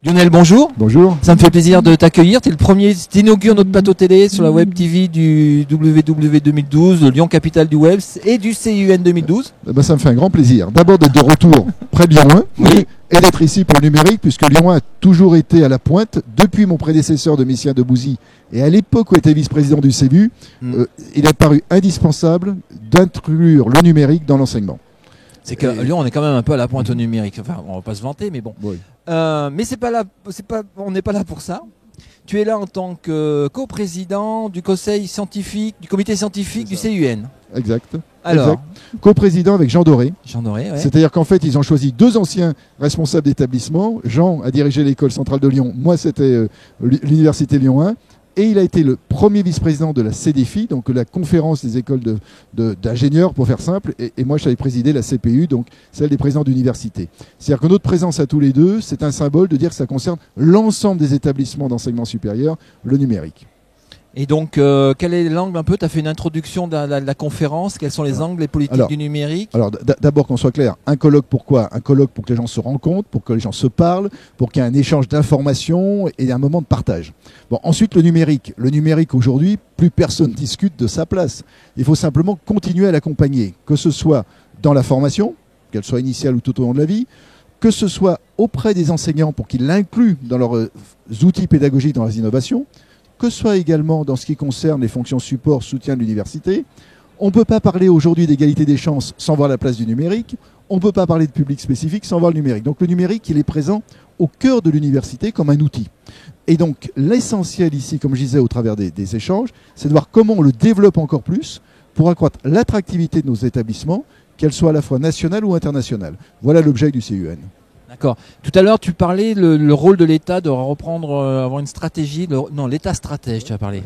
Lionel, bonjour. Bonjour. Ça me fait plaisir de t'accueillir. Tu es le premier, tu inaugures notre plateau télé sur la Web TV du WW 2012, le Lyon Capitale du Web et du CIUN 2012. Eh ben, ça me fait un grand plaisir. D'abord d'être de retour près de Lyon 1 Oui. et d'être ici pour le numérique, puisque Lyon 1 a toujours été à la pointe depuis mon prédécesseur Domitien Debouzy. Et à l'époque où il était vice-président du CEBU, il a paru indispensable d'inclure le numérique dans l'enseignement. C'est que Lyon, on est quand même un peu à la pointe au numérique. Enfin, on va pas se vanter, mais bon. Oui. Mais c'est pas là, on n'est pas là pour ça. Tu es là en tant que coprésident du conseil scientifique, du comité scientifique du CIUN. Exact. Alors, exact. Co-président avec Jean Doré. Jean Doré, ouais. C'est-à-dire qu'en fait, ils ont choisi deux anciens responsables d'établissement. Jean a dirigé l'école centrale de Lyon. Moi, c'était l'université Lyon 1. Et il a été le premier vice-président de la CDFI, donc la conférence des écoles d'ingénieurs, pour faire simple. Et moi, j'avais présidé la CPU, donc celle des présidents d'université. C'est-à-dire que notre présence à tous les deux, c'est un symbole de dire que ça concerne l'ensemble des établissements d'enseignement supérieur, le numérique. Et donc, quel est l'angle un peu? Tu as fait une introduction de la conférence. Quels sont les angles, les politiques du numérique? Alors, d'abord qu'on soit clair, un colloque pourquoi? Un colloque pour que les gens se rencontrent, pour que les gens se parlent, pour qu'il y ait un échange d'informations et un moment de partage. Bon, ensuite, le numérique. Le numérique, aujourd'hui, plus personne discute de sa place. Il faut simplement continuer à l'accompagner, que ce soit dans la formation, qu'elle soit initiale ou tout au long de la vie, que ce soit auprès des enseignants pour qu'ils l'incluent dans leurs outils pédagogiques, dans les innovations, que ce soit également dans ce qui concerne les fonctions support, soutien de l'université. On ne peut pas parler aujourd'hui d'égalité des chances sans voir la place du numérique. On ne peut pas parler de public spécifique sans voir le numérique. Donc le numérique, il est présent au cœur de l'université comme un outil. Et donc l'essentiel ici, comme je disais au travers des échanges, c'est de voir comment on le développe encore plus pour accroître l'attractivité de nos établissements, qu'elles soient à la fois nationales ou internationales. Voilà l'objet du CIUN. D'accord. Tout à l'heure, tu parlais le rôle de l'État de reprendre, avoir une stratégie. Non, l'État stratège, tu as parlé.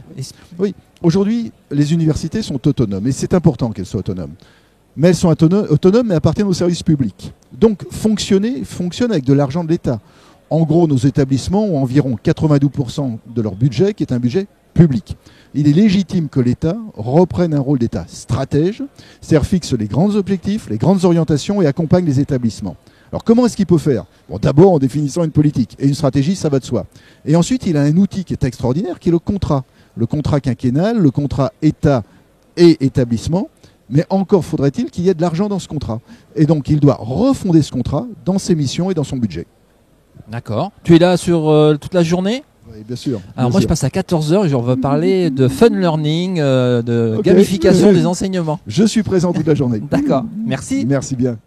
Oui. Aujourd'hui, les universités sont autonomes et c'est important qu'elles soient autonomes. Mais elles sont autonomes mais appartiennent au service public. Donc fonctionnent avec de l'argent de l'État. En gros, nos établissements ont environ 92% de leur budget qui est un budget public. Il est légitime que l'État reprenne un rôle d'État stratège, c'est-à-dire fixe les grands objectifs, les grandes orientations et accompagne les établissements. Alors comment est-ce qu'il peut faire? Bon, d'abord en définissant une politique et une stratégie, ça va de soi. Et ensuite, il a un outil qui est extraordinaire, qui est le contrat quinquennal, le contrat État et établissement. Mais encore faudrait-il qu'il y ait de l'argent dans ce contrat. Et donc, il doit refonder ce contrat dans ses missions et dans son budget. D'accord. Tu es là sur toute la journée? Oui, bien sûr. Alors moi, je passe à 14h et on va parler de fun learning, de gamification des enseignements. Je suis présent toute la journée. D'accord. Merci. Merci bien.